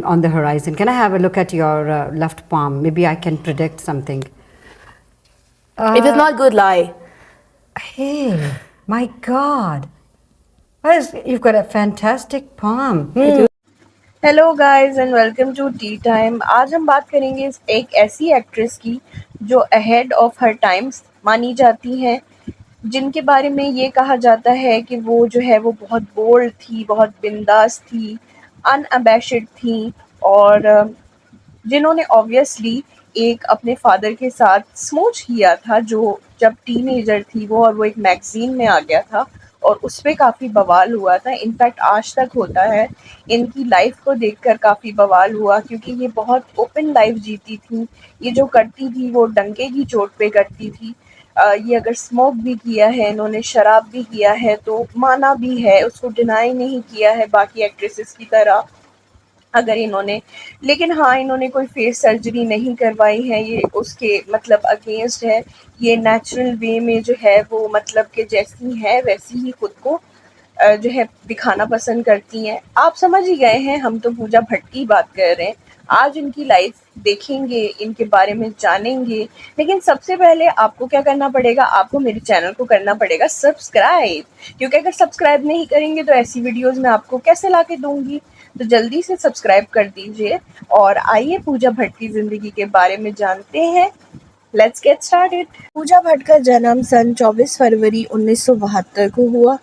on the horizon. Can I have a look at your left palm? Maybe I can predict something. If it's not good, lie. Hey, my God. You've got a fantastic palm. Hello guys and welcome to tea time. आज हम बात करेंगे एक ऐसी actress की जो ahead of her times मानी जाती हैं, जिनके बारे में ये कहा जाता है कि वो जो है वो बहुत बोल्ड थी, बहुत बिंदास थी, अनअबैशड थी, और जिन्होंने ऑब्वियसली एक अपने फादर के साथ स्मूच किया था जो जब टीनेजर थी वो, और वो एक मैगजीन में आ गया था और उस पे काफ़ी बवाल हुआ था। इनफैक्ट आज तक होता है। इनकी लाइफ को देखकर काफ़ी बवाल हुआ क्योंकि ये बहुत ओपन लाइफ जीती थी। ये जो करती थी वो डंके की चोट पे करती थी। ये अगर स्मोक भी किया है, इन्होंने शराब भी किया है तो माना भी है, उसको डिनाई नहीं किया है बाकी एक्ट्रेसेस की तरह अगर इन्होंने। लेकिन हाँ, इन्होंने कोई फेस सर्जरी नहीं करवाई है, ये उसके मतलब अगेंस्ट है। ये नेचुरल वे में जो है वो मतलब कि जैसी है वैसी ही खुद को जो है दिखाना पसंद करती हैं। आप समझ ही गए हैं, हम तो पूजा भट्ट की बात कर रहे हैं। आज इनकी लाइफ देखेंगे, इनके बारे में जानेंगे, लेकिन सबसे पहले आपको क्या करना पड़ेगा, आपको मेरे चैनल को करना पड़ेगा सब्सक्राइब, क्योंकि अगर सब्सक्राइब नहीं करेंगे तो ऐसी वीडियोस मैं आपको कैसे ला के दूंगी। तो जल्दी से सब्सक्राइब कर दीजिए और आइए पूजा भट्ट की ज़िंदगी के बारे में जानते हैं। Let's get started. Pooja Bhatt का जन्म सन 24 फरवरी 1972 को हुआ।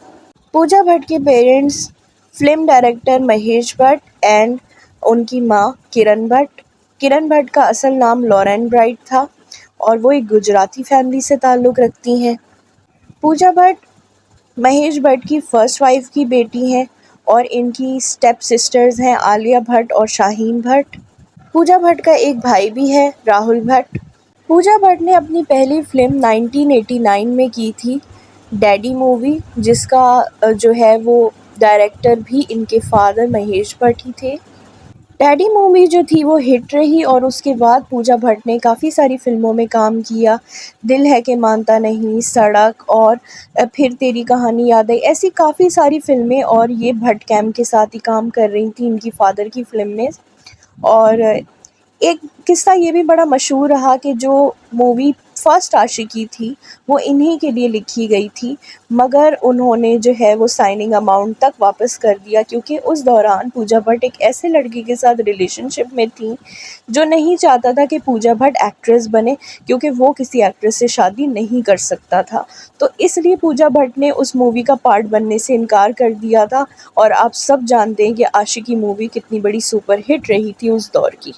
पूजा भट्ट के parents film director Mahesh Bhatt and उनकी माँ किरण भट्ट। किरण भट्ट का असल नाम लॉरेन ब्राइट था और वो एक गुजराती फैमिली से ताल्लुक़ रखती हैं। पूजा भट्ट महेश भट्ट की फर्स्ट वाइफ की बेटी हैं और इनकी स्टेप सिस्टर्स हैं आलिया भट्ट और शाहीन भट्ट। पूजा भट्ट का एक भाई भी है, राहुल भट्ट। पूजा भट्ट ने अपनी पहली फिल्म 1989 में की थी, डैडी मूवी, जिसका जो है वो डायरेक्टर भी इनके फादर महेश भट्ट ही थे। डैडी मूवी जो थी वो हिट रही और उसके बाद पूजा भट्ट ने काफ़ी सारी फ़िल्मों में काम किया। दिल है कि मानता नहीं, सड़क और फिर तेरी कहानी याद आई, ऐसी काफ़ी सारी फ़िल्में, और ये भट्ट कैम्प के साथ ही काम कर रही थी इनकी फ़ादर की फ़िल्म में। और एक किस्सा ये भी बड़ा मशहूर रहा कि जो मूवी फर्स्ट आशिकी थी वो इन्हीं के लिए लिखी गई थी, मगर उन्होंने जो है वो साइनिंग अमाउंट तक वापस कर दिया क्योंकि उस दौरान पूजा भट्ट एक ऐसे लड़के के साथ रिलेशनशिप में थी जो नहीं चाहता था कि पूजा भट्ट एक्ट्रेस बने, क्योंकि वो किसी एक्ट्रेस से शादी नहीं कर सकता था। तो इसलिए पूजा भट्ट ने उस मूवी का पार्ट बनने से इनकार कर दिया था। और आप सब जानते हैं कि आशिकी मूवी कितनी बड़ी सुपर हिट रही थी उस दौर की।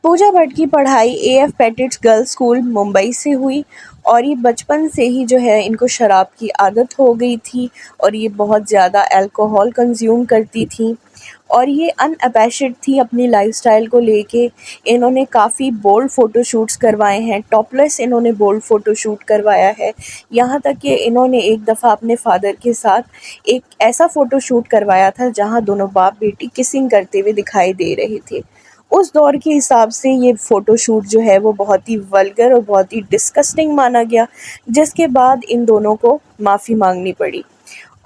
पूजा भट्ट की पढ़ाई एएफ पेटिट्स गर्ल्स स्कूल मुंबई से हुई और ये बचपन से ही जो है इनको शराब की आदत हो गई थी और ये बहुत ज़्यादा अल्कोहल कंज्यूम करती थी और ये अनअबैशड थी अपनी लाइफस्टाइल को लेके। इन्होंने काफ़ी बोल्ड फ़ोटोशूट्स करवाए हैं, टॉपलेस इन्होंने बोल्ड फ़ोटोशूट करवाया है। यहाँ तक कि इन्होंने एक दफ़ा अपने फादर के साथ एक ऐसा फ़ोटोशूट करवाया था जहाँ दोनों बाप बेटी किसिंग करते हुए दिखाई दे रहे थे। उस दौर के हिसाब से ये फ़ोटोशूट जो है वो बहुत ही वल्गर और बहुत ही डिस्गस्टिंग माना गया, जिसके बाद इन दोनों को माफ़ी मांगनी पड़ी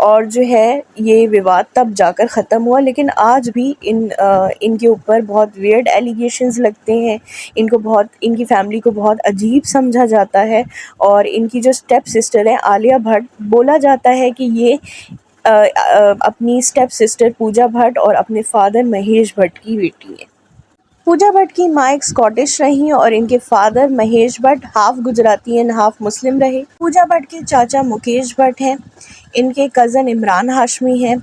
और जो है ये विवाद तब जाकर ख़त्म हुआ। लेकिन आज भी इनके ऊपर बहुत वियर्ड एलिगेशंस लगते हैं। इनकी फैमिली को बहुत अजीब समझा जाता है और इनकी जो स्टेप सिस्टर है आलिया भट्ट, बोला जाता है कि ये अपनी स्टेप सिस्टर पूजा भट्ट और अपने फादर महेश भट्ट की बेटी है। पूजा भट्ट की माँ एक स्कॉटिश रहीं और इनके father Mahesh Bhatt half Gujarati and half मुस्लिम रहे। पूजा भट्ट के चाचा मुकेश भट्ट हैं, इनके कज़न इमरान हाशमी हैं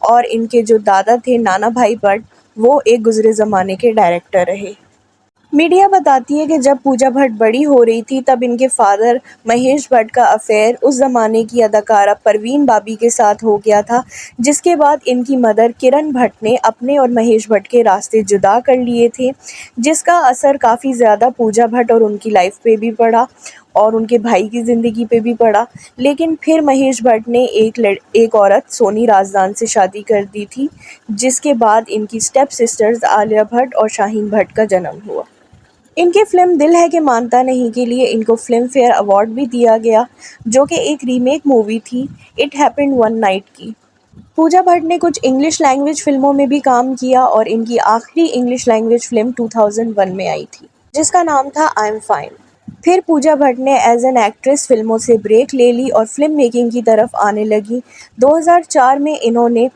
और इनके जो दादा थे नाना भाई भट्ट, वो एक गुज़रे ज़माने के डायरेक्टर रहे। मीडिया बताती है कि जब पूजा भट्ट बड़ी हो रही थी तब इनके फादर महेश भट्ट का अफेयर उस ज़माने की अदाकारा परवीन बाबी के साथ हो गया था, जिसके बाद इनकी मदर किरण भट्ट ने अपने और महेश भट्ट के रास्ते जुदा कर लिए थे, जिसका असर काफ़ी ज़्यादा पूजा भट्ट और उनकी लाइफ पे भी पड़ा और उनके भाई की ज़िंदगी पे भी पड़ा। लेकिन फिर महेश भट्ट ने एक औरत सोनी राजदान से शादी कर दी थी, जिसके बाद इनकी स्टेप सिस्टर्स आलिया भट्ट और शाहीन भट्ट का जन्म हुआ। इनकी फ़िल्म दिल है कि मानता नहीं के लिए इनको फ़िल्म फेयर अवार्ड भी दिया गया, जो कि एक रीमेक मूवी थी इट हैपेंड वन नाइट की। पूजा भट्ट ने कुछ इंग्लिश लैंग्वेज फ़िल्मों में भी काम किया और इनकी आखिरी इंग्लिश लैंग्वेज फ़िल्म 2001 में आई थी, जिसका नाम था आई एम फाइन। फिर पूजा भट्ट ने एज़ एन एक्ट्रेस फ़िल्मों से ब्रेक ले ली और फ़िल्म मेकिंग की तरफ आने लगी। 2004 में इन्होंने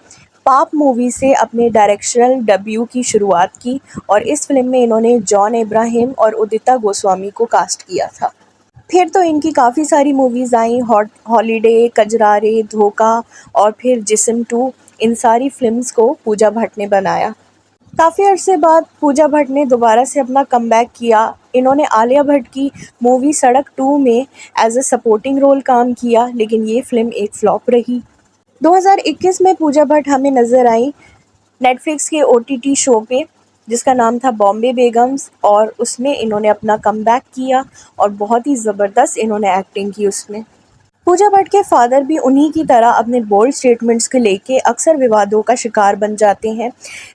पाप मूवी से अपने डायरेक्शनल डेब्यू की शुरुआत की और इस फ़िल्म में इन्होंने जॉन अब्राहम और उदिता गोस्वामी को कास्ट किया था। फिर तो इनकी काफ़ी सारी मूवीज़ आई, हॉलीडे, कजरारे, धोखा और फिर जिस्म 2। इन सारी फ़िल्म्स को पूजा भट्ट ने बनाया। काफ़ी अरसे बाद पूजा भट्ट ने दोबारा से अपना कमबैक किया। इन्होंने आलिया भट्ट की मूवी सड़क 2 में एज अ सपोर्टिंग रोल काम किया, लेकिन ये फ़िल्म एक फ्लॉप रही। 2021 में पूजा भट्ट हमें नज़र आई नेटफ्लिक्स के ओटीटी शो पे, जिसका नाम था बॉम्बे बेगम्स, और उसमें इन्होंने अपना कमबैक किया और बहुत ही ज़बरदस्त इन्होंने एक्टिंग की उसमें। पूजा भट्ट के फादर भी उन्हीं की तरह अपने बोल्ड स्टेटमेंट्स को लेके अक्सर विवादों का शिकार बन जाते हैं।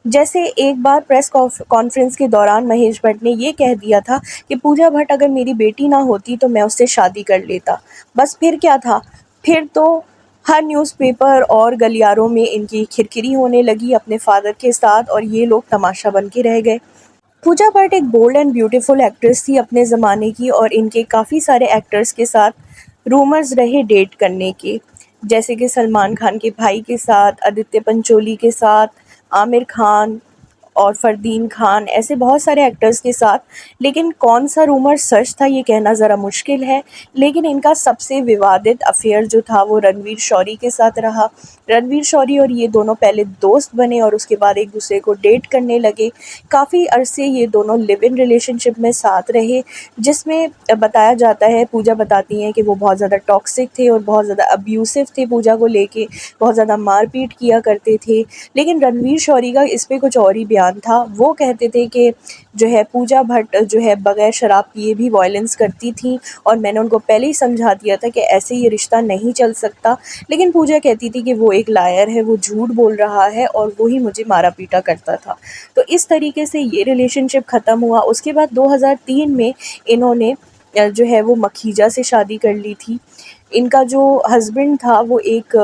जैसे एक बार प्रेस कॉन्फ्रेंस के दौरान महेश भट्ट ने ये कह दिया था कि पूजा भट्ट अगर मेरी बेटी ना होती तो मैं उससे शादी कर लेता। बस फिर क्या था, फिर तो हर न्यूज़पेपर और गलियारों में इनकी खिरकिरी होने लगी अपने फादर के साथ और ये लोग तमाशा बन के रह गए। पूजा भट्ट एक बोल्ड एंड ब्यूटीफुल एक्ट्रेस थी अपने ज़माने की और इनके काफ़ी सारे एक्टर्स के साथ रूमर्स रहे डेट करने के, जैसे कि सलमान खान के भाई के साथ, आदित्य पंचोली के साथ, आमिर खान और फरदीन खान, ऐसे बहुत सारे एक्टर्स के साथ। लेकिन कौन सा रूमर सच था ये कहना ज़रा मुश्किल है, लेकिन इनका सबसे विवादित अफेयर जो था वो रणवीर शौरी के साथ रहा। रणवीर शौरी और ये दोनों पहले दोस्त बने और उसके बाद एक दूसरे को डेट करने लगे। काफ़ी अरसे ये दोनों लिव इन रिलेशनशिप में साथ रहे, जिसमें बताया जाता है, पूजा बताती हैं कि वो बहुत ज़्यादा टॉक्सिक थे और बहुत ज़्यादा अब्यूसिव थे पूजा को लेके, बहुत ज़्यादा मारपीट किया करते थे। लेकिन रणवीर शौरी का इस पे कुछ और ही बयान था। वो कहते थे कि जो है पूजा भट्ट जो है बगैर शराब पिए भी वायलेंस करती थी और मैंने उनको पहले ही समझा दिया था कि ऐसे ये रिश्ता नहीं चल सकता। लेकिन पूजा कहती थी कि वो एक लायर है, वो झूठ बोल रहा है और वो ही मुझे मारा पीटा करता था। तो इस तरीके से ये रिलेशनशिप ख़त्म हुआ। उसके बाद 2003 में इन्होंने जो है वो मखीजा से शादी कर ली थी। इनका जो हस्बैंड था वो एक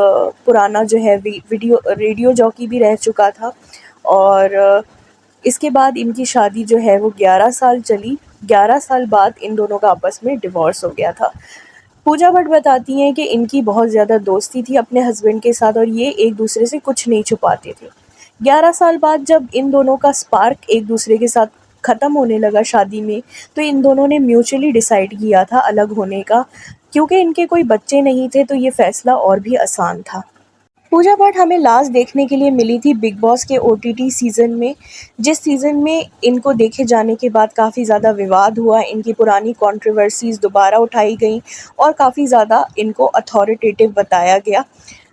पुराना जो है रेडियो जॉकी भी रह चुका था और इसके बाद इनकी शादी जो है वो 11 साल चली। 11 साल बाद इन दोनों का आपस में डिवोर्स हो गया था। पूजा भट्ट बताती हैं कि इनकी बहुत ज़्यादा दोस्ती थी अपने हस्बैंड के साथ और ये एक दूसरे से कुछ नहीं छुपाते थे। 11 साल बाद जब इन दोनों का स्पार्क एक दूसरे के साथ ख़त्म होने लगा शादी में, तो इन दोनों ने म्यूचुअली डिसाइड किया था अलग होने का। क्योंकि इनके कोई बच्चे नहीं थे तो ये फ़ैसला और भी आसान था। पूजा भट्ट हमें लास्ट देखने के लिए मिली थी बिग बॉस के ओटीटी सीज़न में, जिस सीज़न में इनको देखे जाने के बाद काफ़ी ज़्यादा विवाद हुआ, इनकी पुरानी कंट्रोवर्सीज़ दोबारा उठाई गईं और काफ़ी ज़्यादा इनको अथॉरिटेटिव बताया गया।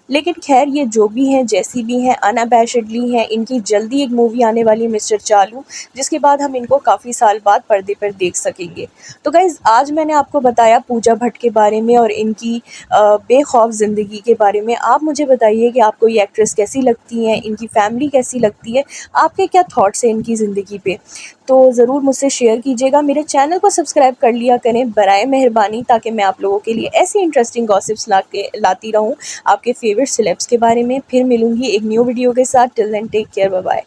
लेकिन खैर ये जो भी हैं, जैसी भी हैं, अनअबैशडली हैं। इनकी जल्दी एक मूवी आने वाली है मिस्टर चालू, जिसके बाद हम इनको काफ़ी साल बाद पर्दे पर देख सकेंगे। तो गाइज़ आज मैंने आपको बताया पूजा भट्ट के बारे में और इनकी बेखौफ ज़िंदगी के बारे में। आप मुझे बताइए कि आपको ये एक्ट्रेस कैसी लगती हैं, इनकी फैमिली कैसी लगती है, आपके क्या थॉट्स हैं इनकी ज़िंदगी पे? तो ज़रूर मुझसे शेयर कीजिएगा। मेरे चैनल को सब्सक्राइब कर लिया करें बराए मेहरबानी, ताकि मैं आप लोगों के लिए ऐसी इंटरेस्टिंग गॉसिप्स लाती रहूं आपके फेवरेट सेलेब्स के बारे में। फिर मिलूंगी एक न्यू वीडियो के साथ। Till then take care, bye bye.